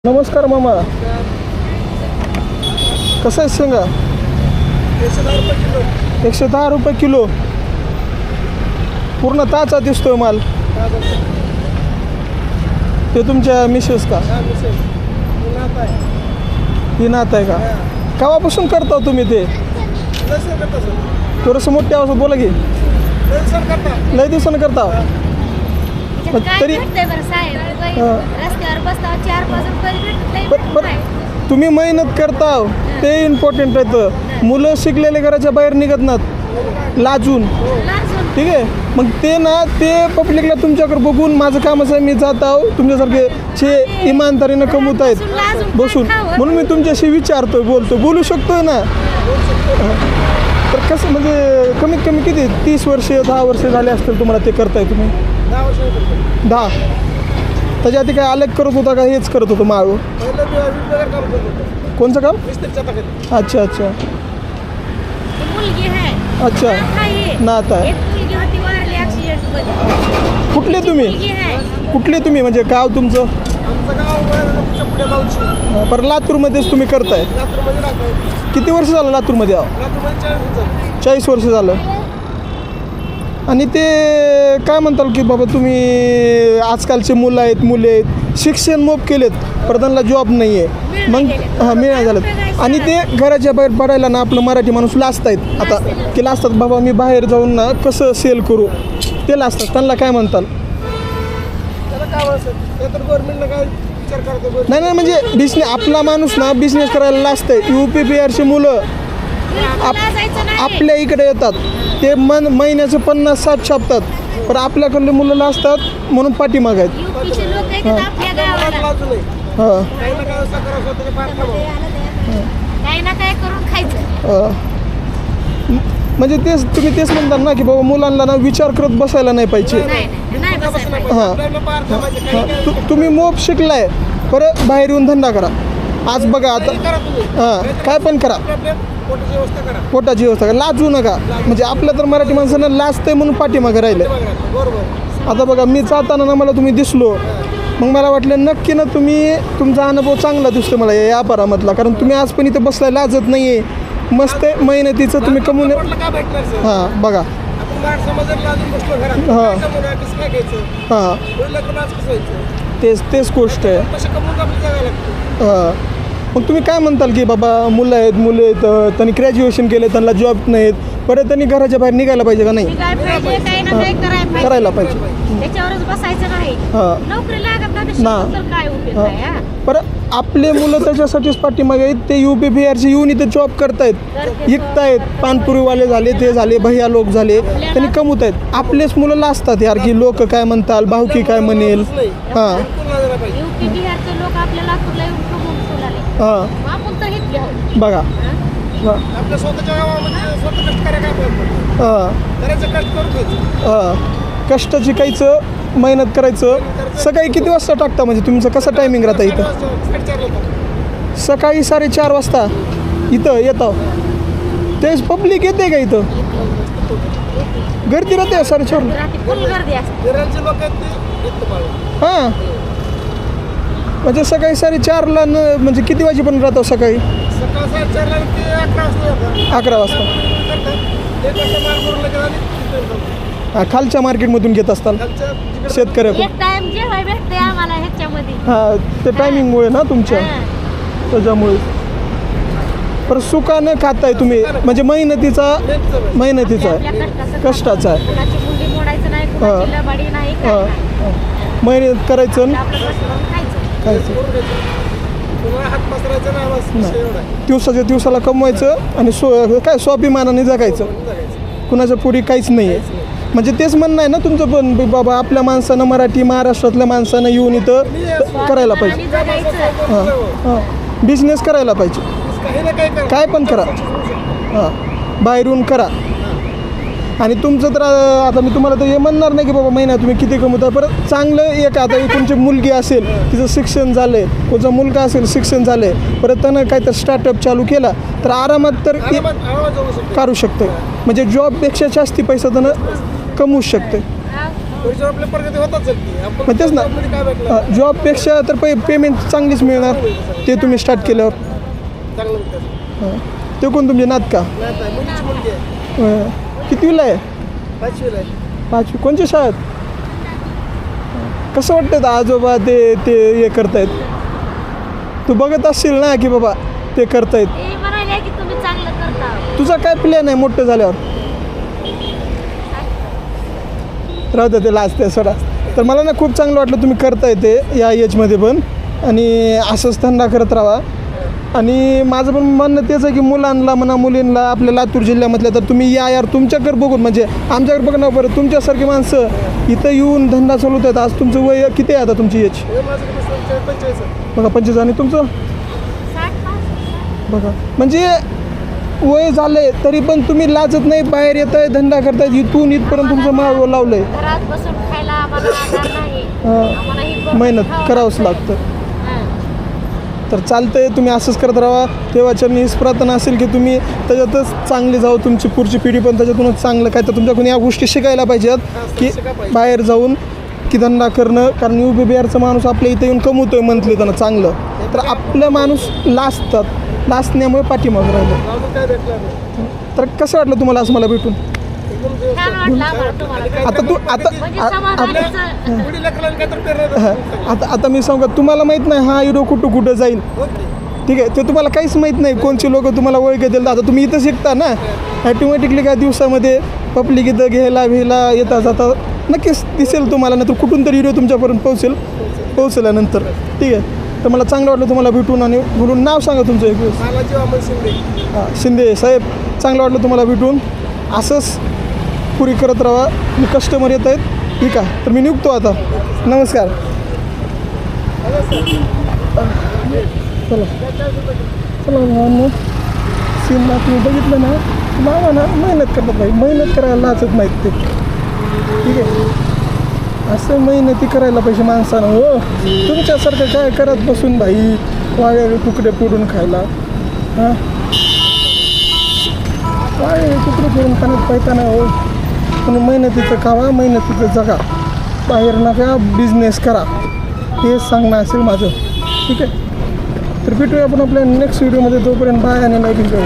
नमस्कार मामा, कसं आहे शेंगा? 110 रुपये किलो. पूर्ण ताजा दिसतोय माल. ते तुमच्या मिसेस का? ही नात आहे का? केव्हापासून करता तुम्ही ते? थोडंसं मोठ्या आवाजात बोला की. लय दिवसानं करता तरी तुम्ही मेहनत करता ते इम्पॉर्टंट आहे. तर मुलं शिकलेले घराच्या बाहेर निघत नाहीत लाजून, ठीक आहे. मग ते ना ते पब्लिकला तुमच्याकडे बघून माझं कामच आहे, मी जात आहो तुमच्यासारखे चे इमानदारीनं कमवत आहेत बसून, म्हणून मी तुमच्याशी विचारतोय, बोलू शकतोय ना. तर कसं म्हणजे कमीत कमी किती 30 वर्ष 10 वर्ष झाले असतील तुम्हाला ते करताय तुम्ही? 10. त्याच्या आधी काय अलग करत होता का हेच करत होतं मागं? कोणचं काम? अच्छा अच्छा अच्छा. नात आहे. कुठले तुम्ही म्हणजे गाव तुमचं? पर लातूरमध्येच तुम्ही करताय? किती वर्ष झालं लातूरमध्ये? 40 वर्ष झालं. आणि ते काय म्हणताल की बाबा तुम्ही आजकालचे मुलं आहेत मुले आहेत शिक्षण मोप केलेत पर त्यांना जॉब नाही आहे, मग हां मिळणार झालं. आणि ते घराच्या बाहेर पडायला ना आपलं मराठी माणूस लाजतायत आता की लाजतात बाबा मी बाहेर जाऊन ना कसं सेल करू, ते लाजतात. त्यांना काय म्हणताल? नाही म्हणजे बिझनेस आपला माणूस ना बिझनेस करायला लाजतंय. UP बिहारची मुलं आपल्या इकडे येतात ते महिन्याचे 50-60 छापतात, पण आपल्याकडले मुलं लाजतात म्हणून पाठीमाग आहेत. म्हणजे तेच तुम्ही तेच म्हणता ना की बाबा मुलांना ना विचार करत बसायला नाही पाहिजे. हां तुम्ही मोप शिकलाय परत बाहेर येऊन धंदा करा. आज बघा आता हां काय पण करा, पोटाची व्यवस्था करा, लाजू नका. म्हणजे आपल्या तर मराठी माणसांना लाजतंय म्हणून पाठीमागं राहिले. आता बघा मी जाताना ना मला तुम्ही दिसलो, मग मला वाटलं नक्की ना तुम्ही तुमचा अनुभव चांगला दिसतो मला या व्यापारामधला, कारण तुम्ही आज पण इथं बसलाय लाजत नाही आहे. मस्त आहे मेहनतीचं तुम्ही कमवून. हां बघा हां हां तेच गोष्ट आहे. हां मग तुम्ही काय म्हणताल की बाबा मुलं आहेत मुले आहेत त्यांनी ग्रॅज्युएशन केले त्यांना जॉब नाहीत, परत त्यांनी घराच्या बाहेर निघायला पाहिजे का नाही? करायला पाहिजे. परत आपले मुलं त्याच्यासाठीच पाठीमागे आहेत. ते UP बिहारचे येऊन इथे जॉब करतायत, विकतायत, पानपुरीवाले झाले ते झाले भैया लोक झाले, त्यांनी कमवत आहेत. आपलेच मुलं लाजतात यार की लोक काय म्हणताल, भावकी काय म्हणेल. हां हां बघा कष्ट शिकायचं, मेहनत करायचं. सकाळी किती वाजता टाकता म्हणजे तुमचं कसं टायमिंग राहतं इथं? सकाळी 4:30 वाजता इथं येतं. तेच पब्लिक येते का इथं? गर्दी राहते 4:30. हां म्हणजे सकाळी 4:30ला म्हणजे किती वाजेपर्यंत राहतो? सकाळी 11 वाजता. खालच्या मार्केटमधून घेत असताल शेतकऱ्याकडून? हां ते टायमिंगमुळे ना तुमच्या, त्याच्यामुळे. पर सुखानं खाताय तुम्ही म्हणजे मेहनतीचा आहे, कष्टाचा आहे. हां हां मेहनत करायचं दिवसाच्या दिवसाला कमवायचं आणि काय स्वाभिमानाने जगायचं. कुणाच्या पुढे काहीच नाही आहे. म्हणजे तेच म्हणणं आहे ना तुमचं पण बाबा आपल्या माणसानं मराठी महाराष्ट्रातल्या माणसानं येऊन इथं करायला पाहिजे. हां हां बिझनेस करायला पाहिजे, काय पण करा. हां बाहेरून करा. आणि तुमचं तर आता मी तुम्हाला तर हे म्हणणार नाही की बाबा महिना तुम्ही किती कमवता, परत चांगलं एक आता तुमची मुलगी असेल तिचं शिक्षण झालं आहे, कोणचा मुलगा असेल शिक्षण झालं आहे, परत त्यानं काय तर स्टार्टअप चालू केला तर आरामात तर करू शकतं. म्हणजे जॉबपेक्षा जास्ती पैसा त्यानं कमवू शकते. आपल्या प्रगती होतात चालते. मग तेच ना, जॉबपेक्षा तर पेमेंट चांगलीच मिळणार ते तुम्ही स्टार्ट केल्यावर. चांगलं म्हणतात. हां. ते कोण तुमचे नात का? मुलीची मुलगी आहे, कितवीला आहे? 5वीला आहे. 5वी. कोणत्या शाळेत? कसं वाटतं आजोबा ते ते हे करतायत? तू बघत असशील ना की बाबा ते करतायत. ते म्हणाले की तुम्ही चांगलं करता. तुझा काय प्लॅन आहे मोठं झाल्यावर? राहू दे, ते लाजते सोडा. तर मला ना खूप चांगलं वाटलं तुम्ही करताय ते या एजमध्ये पण, आणि असंच धंदा करत राहा. आणि माझं पण म्हणणं तेच आहे की मुलांना म्हणा मुलींना आपल्या लातूर जिल्ह्यामधल्या तर तुम्ही या यार तुमच्याकडे बघून, म्हणजे आमच्याकडे बघ ना बरं, तुमच्यासारखी माणसं इथं येऊन धंदा चालवत आहेत. आज तुमचं वय किती आहे आता तुमची एज? माझं 45 आहे. बघा 25. आणि तुमचं 60 बघा, म्हणजे वय झालंय तरी पण तुम्ही लाजत नाही, बाहेर येत आहे, धंदा करतायत, इथून इथपर्यंत तुमचं माळ लावलंय. घरात बसून खायला आम्हाला आधार नाही. आम्हाला ही करून मेहनत खावं करावंच लागतं. तर चालतंय, तुम्ही असंच करत राहा. देवाच्या हीच प्रार्थना असेल की तुम्ही त्याच्यातच चांगली जाऊ, तुमची पुढची पिढी पण त्याच्यातूनच चांगलं काय तर तुमच्याकडून या गोष्टी शिकायला पाहिजेत की बाहेर जाऊन की धंदा करणं. कारण UP बिहारचा माणूस आपल्या इथं येऊन कमवतोय मंथली त्यांना चांगलं, तर आपलं माणूस लाजण्यामुळे पाठीमागं राहिलं. अजून काय भेटलं नाही. तर कसं वाटलं तुम्हाला असं मला भेटून? छान वाटलं आम्हाला तुम्हाला. आता तू आता म्हणजे समाधानाचं. पुढे लेकराला काय तर करणार. आता मी सांगू का, तुम्हाला माहीत नाही हा हिरो कुठं जाईल, ठीक आहे? ते तुम्हाला काहीच माहीत नाही कोणची लोक तुम्हाला ओळख देतील. आता तुम्ही इथं शिकता ना, ॲटोमॅटिकली काय दिवसामध्ये पब्लिक इथं घ्यायला येता जाता नक्कीच दिसेल तुम्हाला, नाही तर कुठून तरी हिरो तुमच्यापर्यंत पोहोचल्यानंतर, ठीक आहे? तर मला चांगलं वाटलं तुम्हाला भेटून. आणि बोलून नाव सांगा तुमचं एक दिवस. मालाजी वामन शिंदे. शिंदे साहेब, चांगलं वाटलं तुम्हाला भेटून. असंच पुरी करत राहा. मी कस्टमर येत आहेत, ठीक आहे? तर मी निघतो आता. नमस्कार. चला चला भावांनो, सीनला तुम्ही बघितलं ना, मामा ना मेहनत करतात भाई, मेहनत करायला लाजत नाहीत ते, ठीक आहे? असं मेहनती करायला पाहिजे माणसानं. हो, तुमच्यासारखं काय करत बसून भाई वाळे तुकडे फोडून खायला. हां, वाळे तुकडे फोडून खाण्यात पाहिजे ना. हो, पण मेहनतीचं खावा, मेहनतीचं जगा, बाहेर नका बिझनेस करा, हे सांगणं असेल माझं, ठीक आहे? तर भेटूया आपण आपल्या नेक्स्ट व्हिडिओमध्ये. तोपर्यंत बाय आणि लाईक करा.